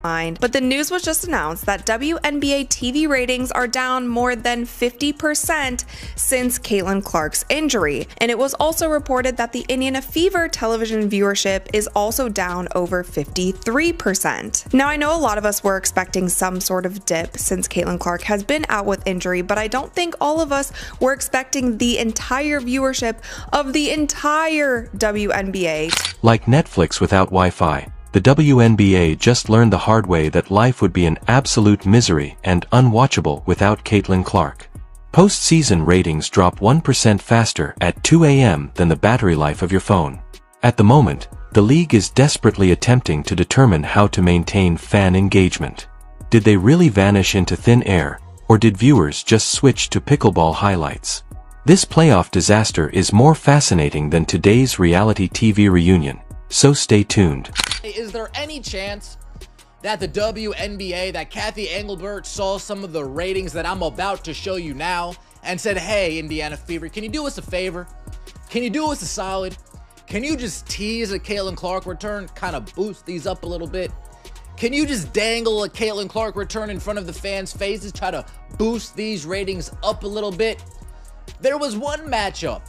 mind, but the news was just announced that WNBA TV ratings are down more than 50% since Caitlin Clark's injury, and it was also reported that the Indiana Fever television viewership is also down over 53%. Now, I know a lot of us were expecting some sort of dip since Caitlin Clark has been out with injury, but I don't think all of us were expecting the entire viewership of the entire WNBA. Like Netflix without Wi-Fi, the WNBA just learned the hard way that life would be an absolute misery and unwatchable without Caitlin Clark. Post-season ratings drop 1% faster at 2 a.m. than the battery life of your phone. At the moment, the league is desperately attempting to determine how to maintain fan engagement. Did they really vanish into thin air, or did viewers just switch to pickleball highlights? This playoff disaster is more fascinating than today's reality TV reunion, so stay tuned. Is there any chance that the WNBA, that Kathy Engelbert saw some of the ratings that I'm about to show you now and said, hey, Indiana Fever, can you do us a favor? Can you do us a solid? Can you just tease a Caitlin Clark return, kind of boost these up a little bit? Can you just dangle a Caitlin Clark return in front of the fans' faces, try to boost these ratings up a little bit? There was one matchup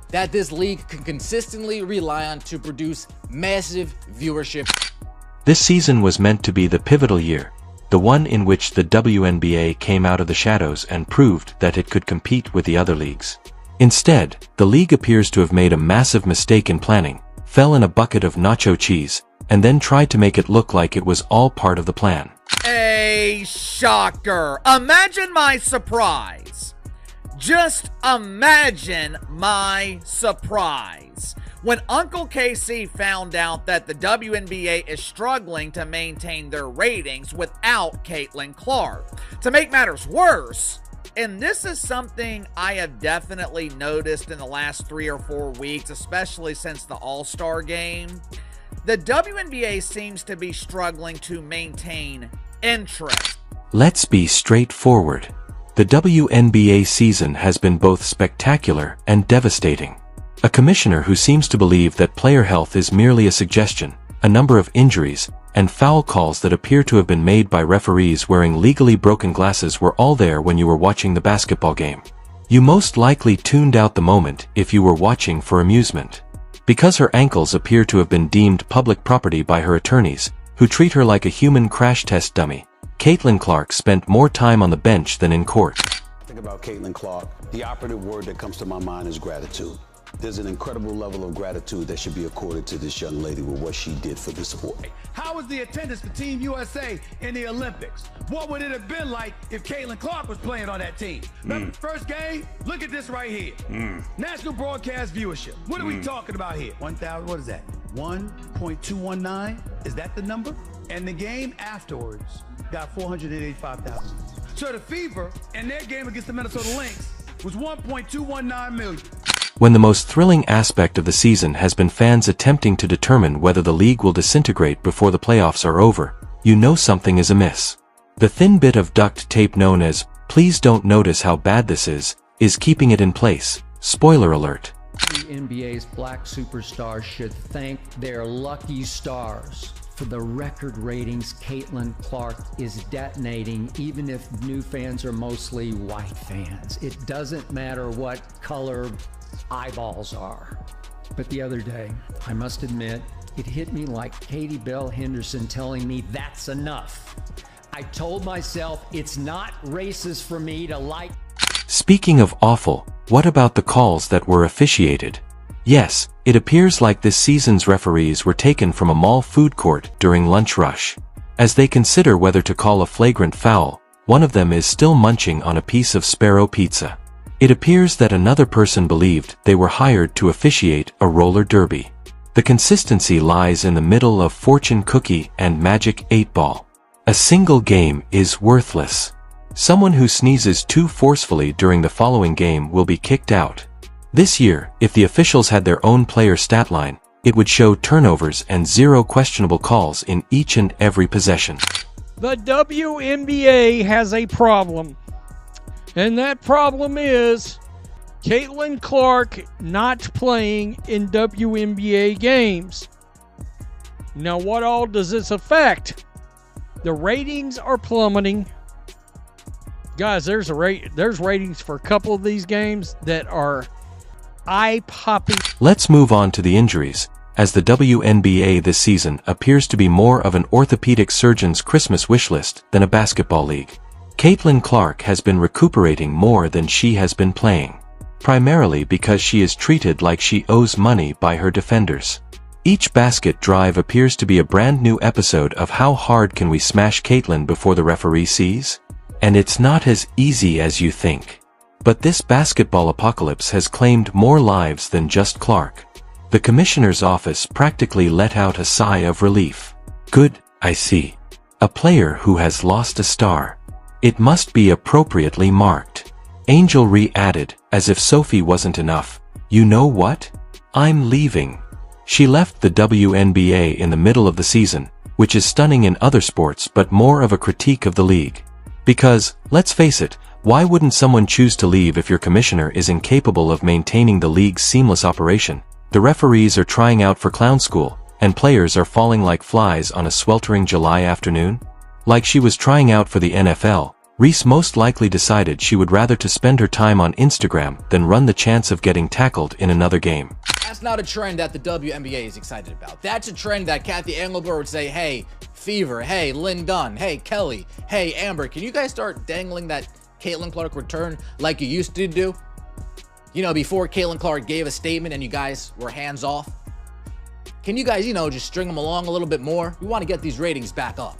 that this league can consistently rely on to produce massive viewership. This season was meant to be the pivotal year, the one in which the WNBA came out of the shadows and proved that it could compete with the other leagues. Instead, the league appears to have made a massive mistake in planning, fell in a bucket of nacho cheese, and then tried to make it look like it was all part of the plan. A shocker. Imagine my surprise. Just imagine my surprise when Uncle Casey found out that the WNBA is struggling to maintain their ratings without Caitlin Clark. To make matters worse, and this is something I have definitely noticed in the last 3 or 4 weeks, especially since the All-Star game, the WNBA seems to be struggling to maintain interest. Let's be straightforward. The WNBA season has been both spectacular and devastating. A commissioner who seems to believe that player health is merely a suggestion, a number of injuries, and foul calls that appear to have been made by referees wearing legally broken glasses were all there when you were watching the basketball game. You most likely tuned out the moment if you were watching for amusement. Because her ankles appear to have been deemed public property by her attorneys, who treat her like a human crash test dummy, Caitlin Clark spent more time on the bench than in court. Think about Caitlin Clark. The operative word that comes to my mind is gratitude. There's an incredible level of gratitude that should be accorded to this young lady with what she did for the sport. How was the attendance for Team USA in the Olympics? What would it have been like if Caitlin Clark was playing on that team? Remember the first game? Look at this right here. National broadcast viewership. What are we talking about here? 1,000, what is that? 1.219? Is that the number? And the game afterwards got 485,000. So the Fever and their game against the Minnesota Lynx was 1.219 million. When the most thrilling aspect of the season has been fans attempting to determine whether the league will disintegrate before the playoffs are over, you know something is amiss. The thin bit of duct tape known as, "Please don't notice how bad this is keeping it in place." Spoiler alert. The NBA's black superstars should thank their lucky stars. For the record ratings Caitlin Clark is detonating, even if new fans are mostly white fans. It doesn't matter what color eyeballs are. But the other day, I must admit, it hit me like Katie Bell Henderson telling me that's enough. I told myself it's not racist for me to like. Speaking of awful, what about the calls that were officiated? Yes, it appears like this season's referees were taken from a mall food court during lunch rush. As they consider whether to call a flagrant foul, one of them is still munching on a piece of Sparrow pizza. It appears that another person believed they were hired to officiate a roller derby. The consistency lies in the middle of Fortune Cookie and Magic 8 Ball. A single game is worthless. Someone who sneezes too forcefully during the following game will be kicked out. This year, if the officials had their own player stat line, it would show turnovers and 0 questionable calls in each and every possession. The WNBA has a problem, and that problem is Caitlin Clark not playing in WNBA games. Now, what all does this affect? The ratings are plummeting. Guys, there's ratings for a couple of these games that are eye-popping. Let's move on to the injuries, as the WNBA this season appears to be more of an orthopedic surgeon's Christmas wish list than a basketball league. Caitlin Clark has been recuperating more than she has been playing, primarily because she is treated like she owes money by her defenders. Each basket drive appears to be a brand new episode of How Hard Can We Smash Caitlin Before the Referee Sees? And it's not as easy as you think. But this basketball apocalypse has claimed more lives than just Clark. The commissioner's office practically let out a sigh of relief. Good, I see. A player who has lost a star. It must be appropriately marked. Angel Ree added, as if Sophie wasn't enough. You know what? I'm leaving. She left the WNBA in the middle of the season, which is stunning in other sports but more of a critique of the league. Because, let's face it, why wouldn't someone choose to leave if your commissioner is incapable of maintaining the league's seamless operation? The referees are trying out for clown school, and players are falling like flies on a sweltering July afternoon? Like she was trying out for the NFL, Reese most likely decided she would rather to spend her time on Instagram than run the chance of getting tackled in another game. That's not a trend that the WNBA is excited about. That's a trend that Kathy Engelbert would say, hey, Fever, hey, Lynn Dunn, hey, Kelly, hey, Amber, can you guys start dangling that Caitlin Clark return like you used to do? You know, before Caitlin Clark gave a statement and you guys were hands off. Can you guys, just string them along a little bit more? We want to get these ratings back up.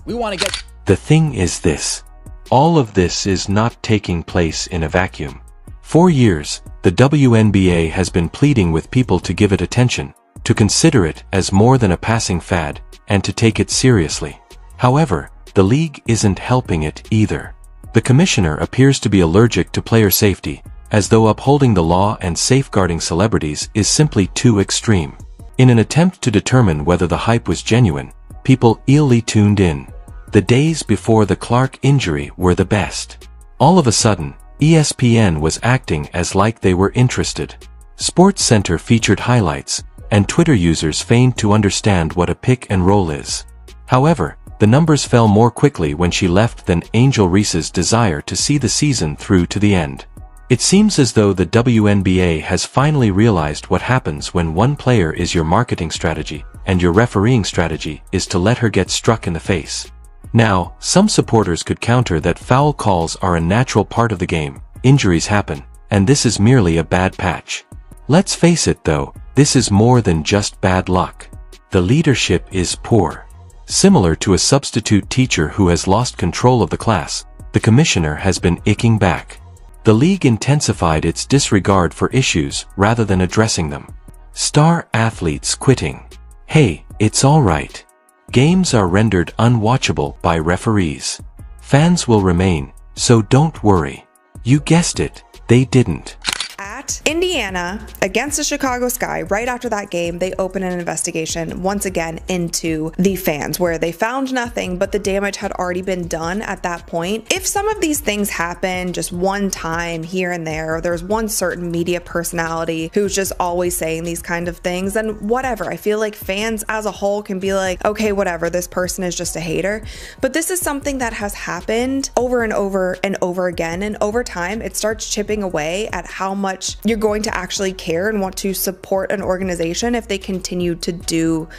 We want to get... The thing is this. All of this is not taking place in a vacuum. For years, the WNBA has been pleading with people to give it attention, to consider it as more than a passing fad, and to take it seriously. However, the league isn't helping it either. The commissioner appears to be allergic to player safety, as though upholding the law and safeguarding celebrities is simply too extreme. In an attempt to determine whether the hype was genuine, people eagerly tuned in. The days before the Clark injury were the best. All of a sudden, ESPN was acting as like they were interested. SportsCenter featured highlights, and Twitter users feigned to understand what a pick and roll is. However, the numbers fell more quickly when she left than Angel Reese's desire to see the season through to the end. It seems as though the WNBA has finally realized what happens when one player is your marketing strategy, and your refereeing strategy is to let her get struck in the face. Now, some supporters could counter that foul calls are a natural part of the game, injuries happen, and this is merely a bad patch. Let's face it though, this is more than just bad luck. The leadership is poor. Similar to a substitute teacher who has lost control of the class, the commissioner has been icking back. The league intensified its disregard for issues rather than addressing them. Star athletes quitting. Hey, it's alright. Games are rendered unwatchable by referees. Fans will remain, so don't worry. You guessed it, they didn't. At Indiana against the Chicago Sky, right after that game, they opened an investigation once again into the fans, where they found nothing, but the damage had already been done at that point. If some of these things happen just one time here and there, or there's one certain media personality who's just always saying these kind of things, then whatever. I feel like fans as a whole can be like, okay, whatever, this person is just a hater. But this is something that has happened over and over and over again, and over time, it starts chipping away at how much you're going to actually care and want to support an organization if they continue to do.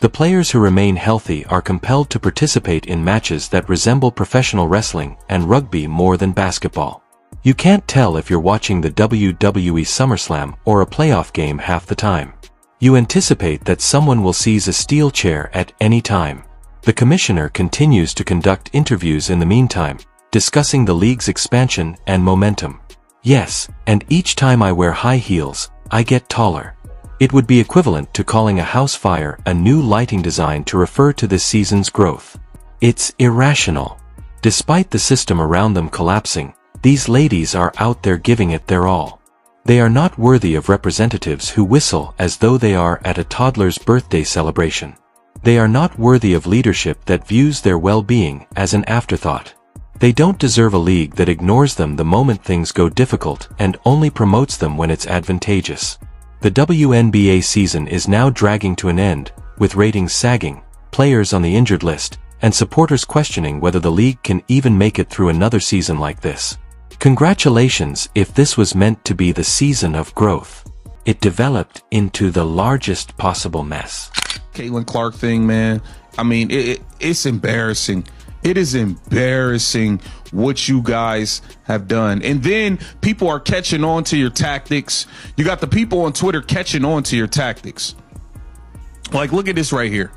The players who remain healthy are compelled to participate in matches that resemble professional wrestling and rugby more than basketball. You can't tell if you're watching the WWE SummerSlam or a playoff game half the time. You anticipate that someone will seize a steel chair at any time. The commissioner continues to conduct interviews in the meantime, discussing the league's expansion and momentum. Yes, and each time I wear high heels, I get taller. It would be equivalent to calling a house fire a new lighting design to refer to this season's growth. It's irrational. Despite the system around them collapsing, these ladies are out there giving it their all. They are not worthy of representatives who whistle as though they are at a toddler's birthday celebration. They are not worthy of leadership that views their well-being as an afterthought. They don't deserve a league that ignores them the moment things go difficult and only promotes them when it's advantageous. The WNBA season is now dragging to an end, with ratings sagging, players on the injured list, and supporters questioning whether the league can even make it through another season like this. Congratulations if this was meant to be the season of growth. It developed into the largest possible mess. Caitlin Clark thing, man. I mean, it's embarrassing. It is embarrassing what you guys have done. And then people are catching on to your tactics. You got the people on Twitter catching on to your tactics. Like, look at this right here.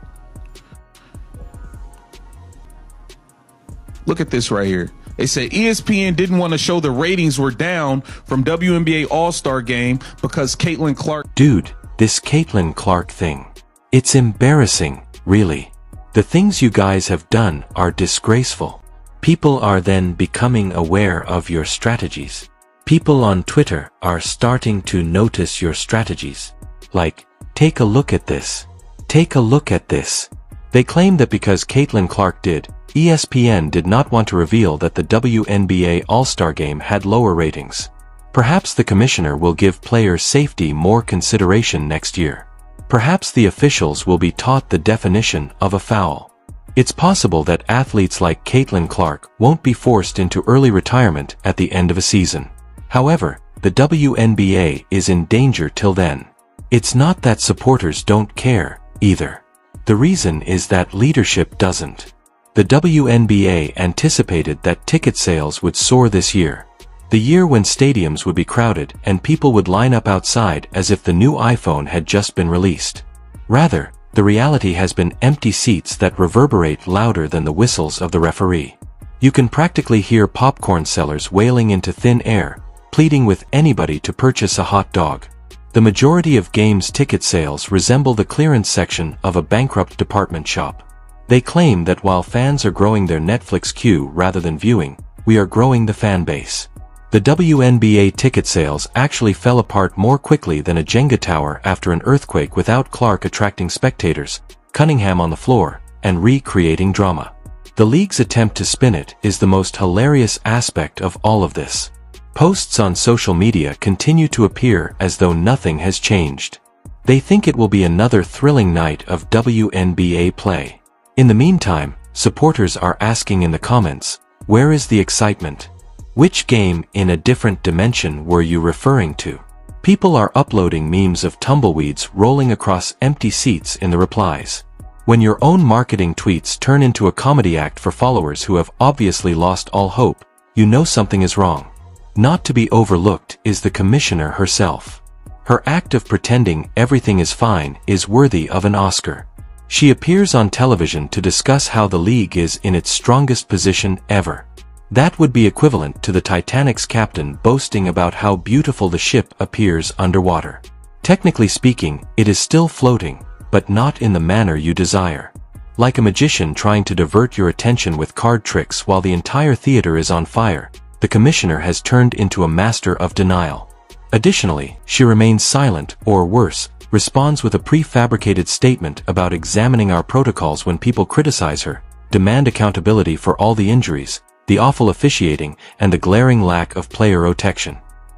Look at this right here. They said ESPN didn't want to show the ratings were down from WNBA All-Star Game because Caitlin Clark. Dude, this Caitlin Clark thing. It's embarrassing, really. The things you guys have done are disgraceful. People are then becoming aware of your strategies. People on Twitter are starting to notice your strategies. Like, take a look at this. Take a look at this. They claim that because Caitlin Clark did, ESPN did not want to reveal that the WNBA All-Star Game had lower ratings. Perhaps the commissioner will give player safety more consideration next year. Perhaps the officials will be taught the definition of a foul. It's possible that athletes like Caitlin Clark won't be forced into early retirement at the end of a season. However, the WNBA is in danger till then. It's not that supporters don't care, either. The reason is that leadership doesn't. The WNBA anticipated that ticket sales would soar this year. The year when stadiums would be crowded and people would line up outside as if the new iPhone had just been released. Rather, the reality has been empty seats that reverberate louder than the whistles of the referee. You can practically hear popcorn sellers wailing into thin air, pleading with anybody to purchase a hot dog. The majority of games' ticket sales resemble the clearance section of a bankrupt department shop. They claim that while fans are growing their Netflix queue rather than viewing, we are growing the fan base. The WNBA ticket sales actually fell apart more quickly than a Jenga tower after an earthquake without Clark attracting spectators, Cunningham on the floor, and recreating drama. The league's attempt to spin it is the most hilarious aspect of all of this. Posts on social media continue to appear as though nothing has changed. They think it will be another thrilling night of WNBA play. In the meantime, supporters are asking in the comments, where is the excitement? Which game in a different dimension were you referring to? People are uploading memes of tumbleweeds rolling across empty seats in the replies. When your own marketing tweets turn into a comedy act for followers who have obviously lost all hope, you know something is wrong. Not to be overlooked is the commissioner herself. Her act of pretending everything is fine is worthy of an Oscar. She appears on television to discuss how the league is in its strongest position ever. That would be equivalent to the Titanic's captain boasting about how beautiful the ship appears underwater. Technically speaking, it is still floating, but not in the manner you desire. Like a magician trying to divert your attention with card tricks while the entire theater is on fire, the commissioner has turned into a master of denial. Additionally, she remains silent, or worse, responds with a prefabricated statement about examining our protocols when people criticize her, demand accountability for all the injuries, the awful officiating, and the glaring lack of player protection.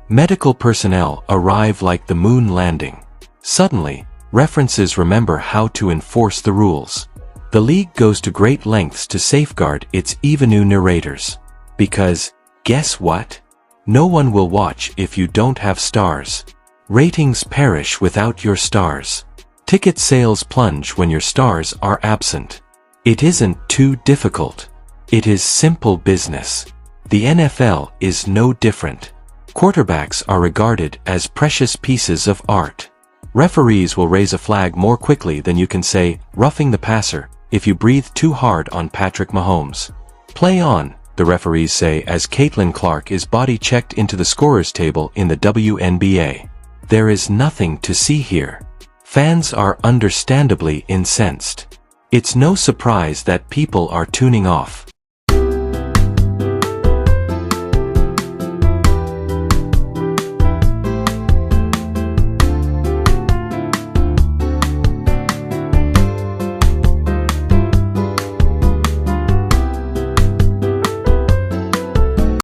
Medical personnel arrive like the moon landing. Suddenly, references remember how to enforce the rules. The league goes to great lengths to safeguard its Evenu narrators. Because, guess what? No one will watch if you don't have stars. Ratings perish without your stars. Ticket sales plunge when your stars are absent. It isn't too difficult. It is simple business. The NFL is no different. Quarterbacks are regarded as precious pieces of art. Referees will raise a flag more quickly than you can say, roughing the passer, if you breathe too hard on Patrick Mahomes. Play on, the referees say as Caitlin Clark is body-checked into the scorer's table in the WNBA. There is nothing to see here. Fans are understandably incensed. It's no surprise that people are tuning off.